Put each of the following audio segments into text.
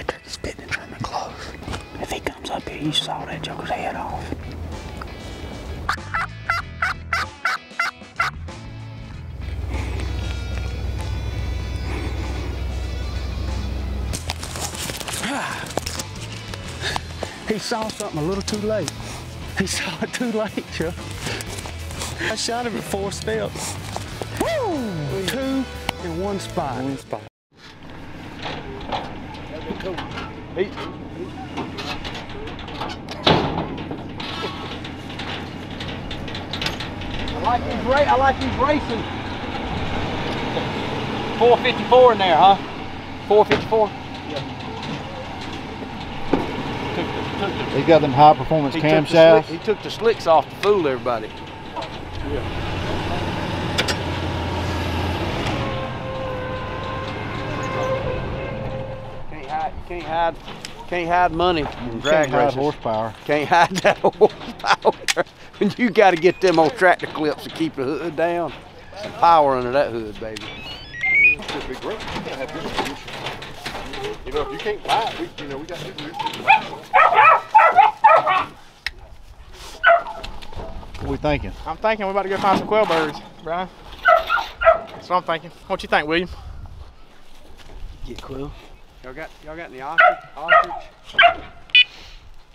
get to the spitting and trimming close. If he comes up here, you saw that joker's head off. He saw something a little too late. He saw it too late, Chuck. I shot him at 4 steps. Woo! 2 in 1 spot. One spot. Hey. I like these racing. 454 in there, huh? 454? Yeah. He got them high performance camshafts. He took the slicks off to fool everybody. Yeah. Can't hide money in drag races. Can't hide horsepower. Can't hide that horsepower. And you got to get them old tractor clips to keep the hood down. Some power under that hood, baby. It should be great. You can't have good condition. You know, if you can't buy it, we got to do it. What are we thinking? I'm thinking we're about to go find some quail birds, Brian. That's what I'm thinking. What you think, William? Get quail. Y'all got any ostrich? I don't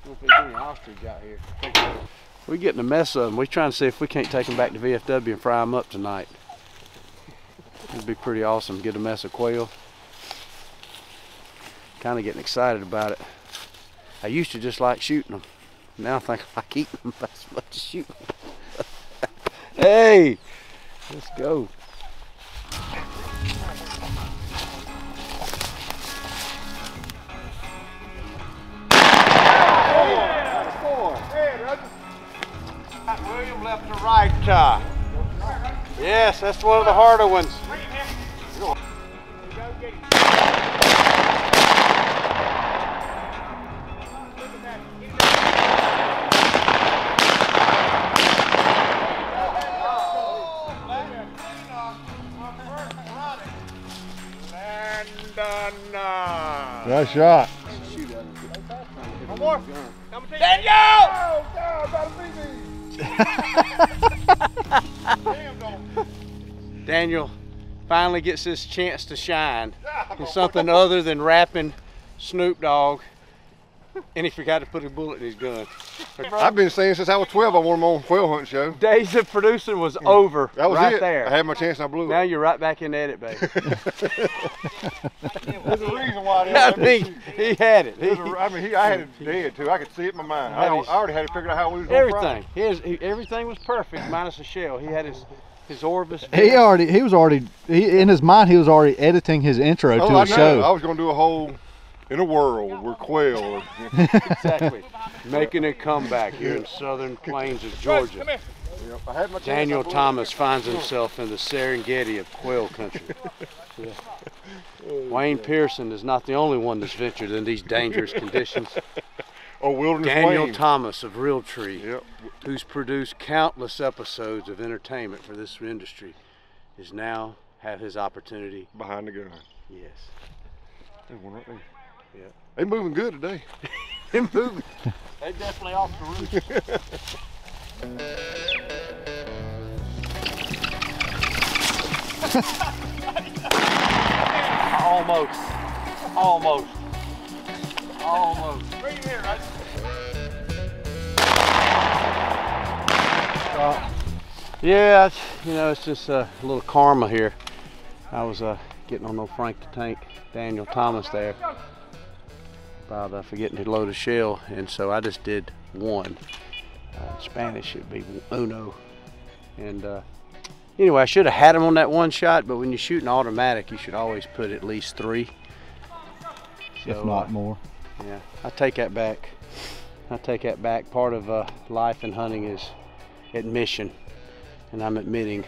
know if there's any ostrich out here. We're getting a mess of them. We're trying to see if we can't take them back to VFW and fry them up tonight. It'd be pretty awesome. Get a mess of quail. Kind of getting excited about it. I used to just like shooting them. Now I think I like eating them as much as shooting them. Hey, let's go. William left to right. Yes, that's one of the harder ones. Nice shot. One more. Daniel! Oh, God, about to beat me. Daniel finally gets his chance to shine in something other than rapping Snoop Dogg, and he forgot to put a bullet in his gun. I've been saying since I was 12 I wanted my own quail hunting show. Days of producing was over. That was right it. there. I had my chance and I blew it. Now you're right back in the edit, baby. There's a reason why. I mean, he had it. I had it dead too. I could see it in my mind. I already had it figured out how we was going to fry Everything. Everything was perfect minus the shell. He had his Orbis. He was already in his mind. He was already editing his intro to his show. I was going to do a whole in a world where quail. Exactly. Making a comeback here in southern plains of Georgia. Yep, Daniel Thomas finds himself in the Serengeti of quail country. Yeah. Wayne Pearson is not the only one that's ventured in these dangerous conditions. Oh, wilderness Daniel Wayne. Thomas of Realtree, yep, who's produced countless episodes of entertainment for this industry, is now have his opportunity behind the gun. Yes. There's one right there. Yeah. They moving good today. They moving. They definitely off the roof. Almost. Right here, right? Yeah, you know, it's just a little karma here. I was getting on no Frank the Tank, Daniel Thomas there, about forgetting to load a shell, and so I just did one. Spanish should be uno. And anyway, I should have had him on that one shot, but when you shoot an automatic, you should always put at least 3. So, if not more. Yeah, I take that back. Part of life and hunting is admission, and I'm admitting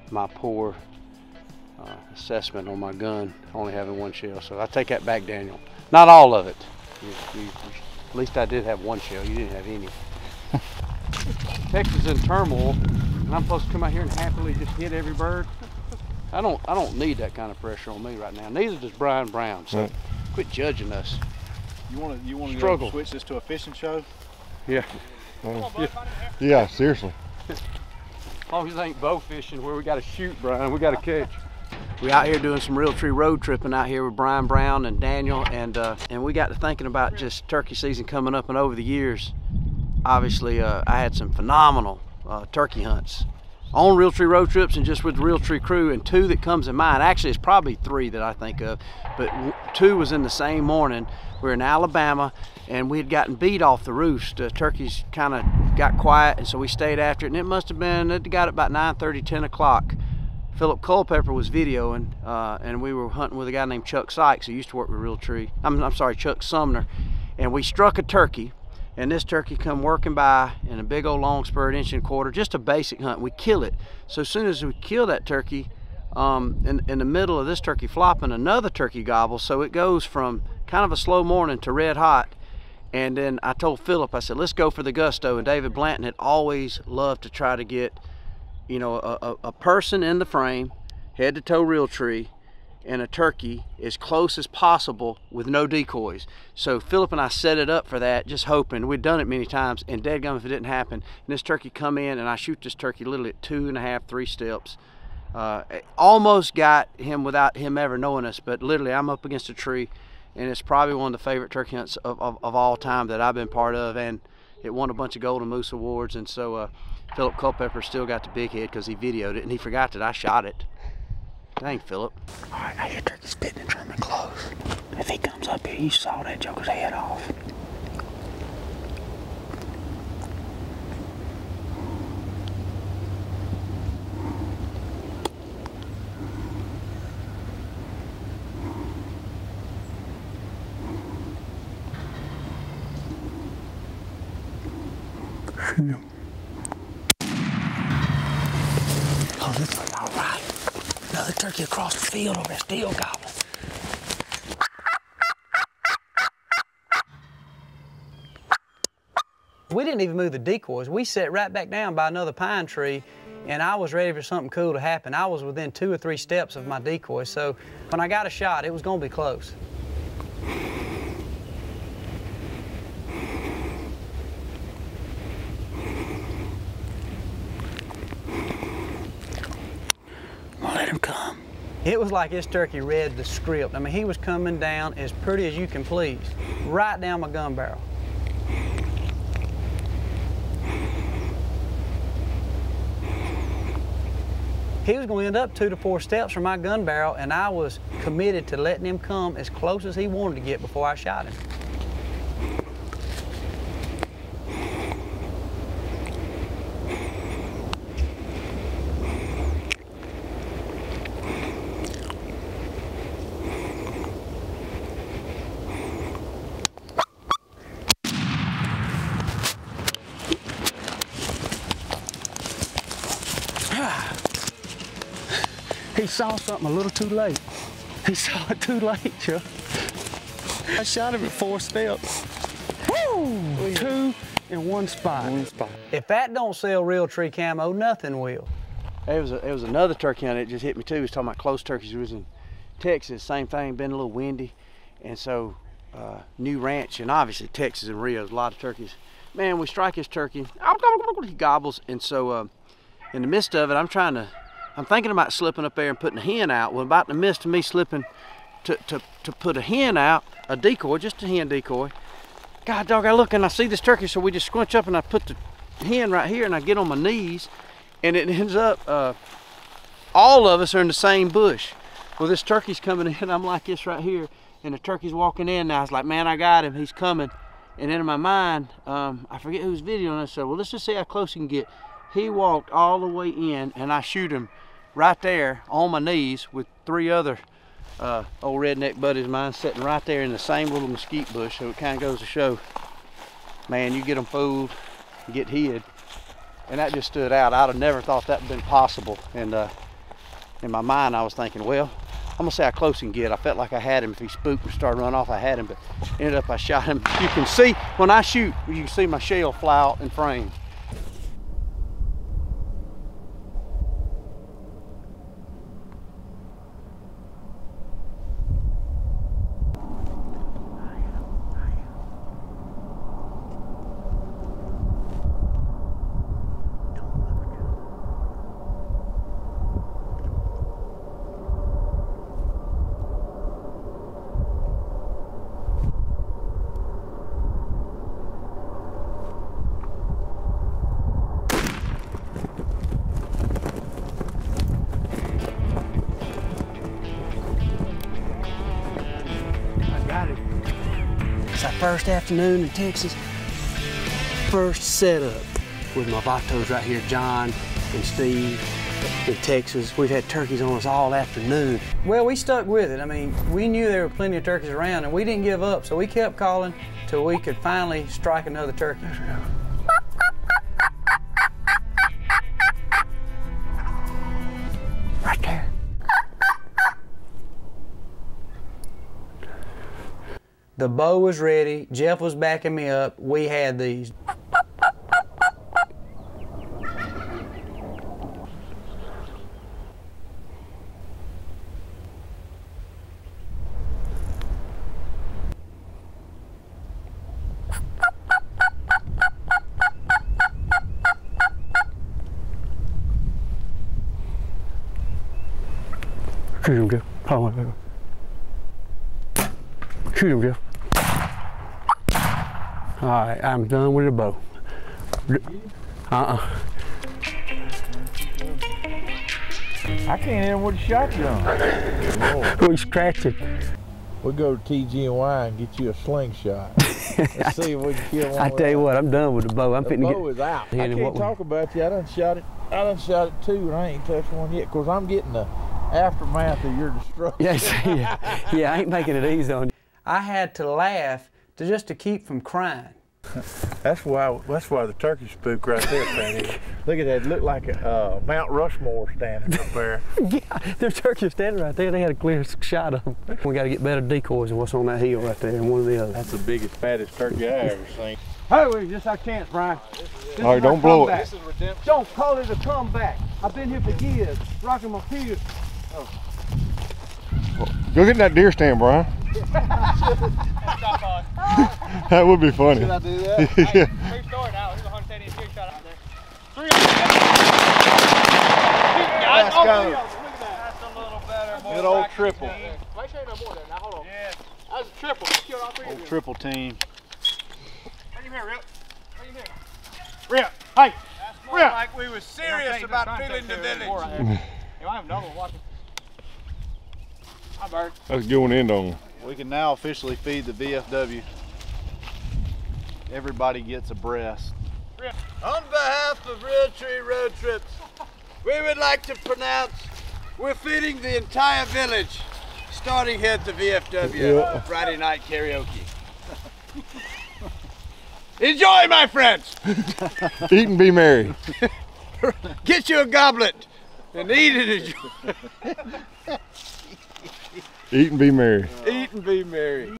my poor assessment on my gun, only having 1 shell. So I take that back, Daniel. Not all of it. At least I did have 1 shell. You didn't have any. Texas is in turmoil, and I'm supposed to come out here and happily just hit every bird. I don't need that kind of pressure on me right now. Neither does Brian Brown. So Quit judging us. You want to Struggle. switch this to a fishing show? Yeah. Yeah, seriously. As long as it ain't bow fishing where we got to shoot, Brian, we got to catch. We out here doing some Realtree road tripping out here with Brian Brown and Daniel, and we got to thinking about just turkey season coming up, and over the years, obviously, I had some phenomenal turkey hunts on Realtree road trips and just with the Realtree crew, and 2 that comes in mind. Actually, it's probably 3 that I think of, but 2 was in the same morning. We were in Alabama, and we had gotten beat off the roost. Turkeys kind of got quiet, and so we stayed after it, and it must have been, it got about 9:30, 10 o'clock. Philip Culpepper was videoing, and we were hunting with a guy named Chuck Sykes, who used to work with Realtree. I'm sorry, Chuck Sumner. And we struck a turkey, and this turkey come working by in a big old long spurred 1.25 inch, just a basic hunt. We kill it. So as soon as we kill that turkey, in the middle of this turkey flopping, another turkey gobbles. So it goes from kind of a slow morning to red hot. And then I told Philip, I said, let's go for the gusto. And David Blanton had always loved to try to get, you know, a person in the frame, head to toe Realtree, and a turkey as close as possible with no decoys. So Philip and I set it up for that, just hoping. We'd done it many times, and dadgum if it didn't happen. And this turkey come in, and I shoot this turkey literally at 2.5, 3 steps. Almost got him without him ever knowing us, but literally I'm up against a tree, and it's probably one of the favorite turkey hunts of all time that I've been part of, and it won a bunch of Golden Moose awards. And so Philip Culpepper still got the big head because he videoed it, and he forgot that I shot it. Dang, Philip. All right, I hear turkey spitting and drumming close. If he comes up here, you saw that joker's head off. Shoot him. Oh, this is all right. Another turkey across the field over there, still gobbling. We didn't even move the decoys. We sat right back down by another pine tree, and I was ready for something cool to happen. I was within 2 or 3 steps of my decoy, so when I got a shot, it was gonna be close. Let him come. It was like this turkey read the script. I mean, he was coming down as pretty as you can please, right down my gun barrel. He was going to end up 2 to 4 steps from my gun barrel, and I was committed to letting him come as close as he wanted to get before I shot him. He saw something a little too late. He saw it too late, Chuck. I shot him at 4 steps. Woo! 2 in 1 spot. If that don't sell Realtree camo, nothing will. It was another turkey hunt that just hit me too. He was talking about close turkeys. He was in Texas, same thing, been a little windy. And so, new ranch, and obviously Texas and Rio's, a lot of turkeys. Man, we strike his turkey, he gobbles. And so, in the midst of it, I'm thinking about slipping up there and putting a hen out. Well, about in the midst of me slipping to put a hen out, a decoy, just a hen decoy. God dog, I look and I see this turkey, so we just squinch up and I put the hen right here and I get on my knees, and it ends up, all of us are in the same bush. Well, this turkey's coming in, I'm like this right here, and the turkey's walking in. Now I was like, man, I got him, he's coming. And then in my mind, I forget who's videoing us, so well, let's just see how close he can get. He walked all the way in, and I shoot him right there on my knees with 3 other old redneck buddies of mine sitting right there in the same little mesquite bush. So it kind of goes to show, man, you get them fooled, you get hid. And that just stood out. I'd have never thought that would have been possible. And in my mind, I was thinking, well, I'm gonna see how close he can get. I felt like I had him. If he spooked and started running off, I had him, but ended up I shot him. You can see, when I shoot, you can see my shell fly out in frame. It's our first afternoon in Texas. First setup with my vatos right here, John and Steve in Texas. We've had turkeys on us all afternoon. Well, we stuck with it. I mean, we knew there were plenty of turkeys around and we didn't give up, so we kept calling till we could finally strike another turkey. Right there. The bow was ready, Jeff was backing me up, we had these. Shoot him, Jeff. Oh, my God. Shoot him, Jeff. All right, I'm done with the bow. I can't hit him with a shotgun. We scratched him. We'll go to TG&Y and get you a slingshot. Let's see if we can kill one. I tell you what, I'm done with the bow. I'm the fitting to bow get. is out. I Hitting can't what we- talk about you. I done shot it. I done shot it too, and I ain't touched one yet. Cause I'm getting the aftermath of your destruction. Yes, yeah, I ain't making it easy on you. I had to laugh just to keep from crying. That's why the turkey spook right there, Fanny. Look at that. It looked like a Mount Rushmore standing up there. Yeah, there's turkeys standing right there. They had a clear shot of them. We got to get better decoys than what's on that hill right there, and one of the others. That's the biggest, fattest turkey I ever seen. Hey, we just our chance, Brian. All right, don't blow it. This is redemption. Don't call it a comeback. I've been here for years, rocking my pews. Go get in that deer stand, Brian. That would be funny. Should I do that? Yeah. True story now. There's a 180 deer shot out there. Let's go. Look at that. That's a little better. Good old triple. Make sure no more there. Now hold on. Yeah. That was a triple. You killed all three of them. Triple team. Bring him here, Rip. Bring him here. Rip, hey. That's more like we was serious about filling the village. You might have another one watching. Hi, Bird. That's a good one to end on. We can now officially feed the VFW. Everybody gets a breast. On behalf of Realtree Road Trips, we would like to pronounce we're feeding the entire village, starting here at the VFW Friday night karaoke. Enjoy, my friends! Eat and be merry. Get you a goblet and eat and enjoy. Eat and be merry. Eat and be merry.